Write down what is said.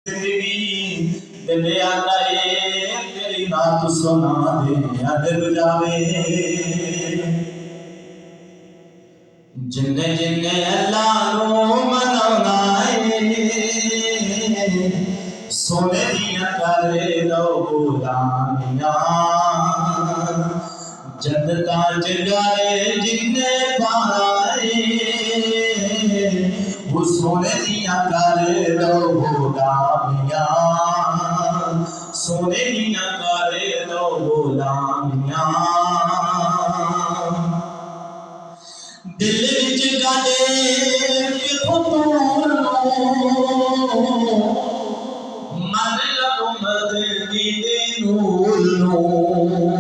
जिंदगी दिल आंदा ए तेरी नात सुना दे दिल जावे जिन्ने जिन्ने अल्लाह नु मनाना है सोने दिया करे लो गुलामियां जन्नता जगाए जिन्ने पाए वो सोने दिया करे लो गुलामियां सोने दिया करे लो गुलामियां दिल विच गाले कि फतूर मन लो मदनी दे नूर नो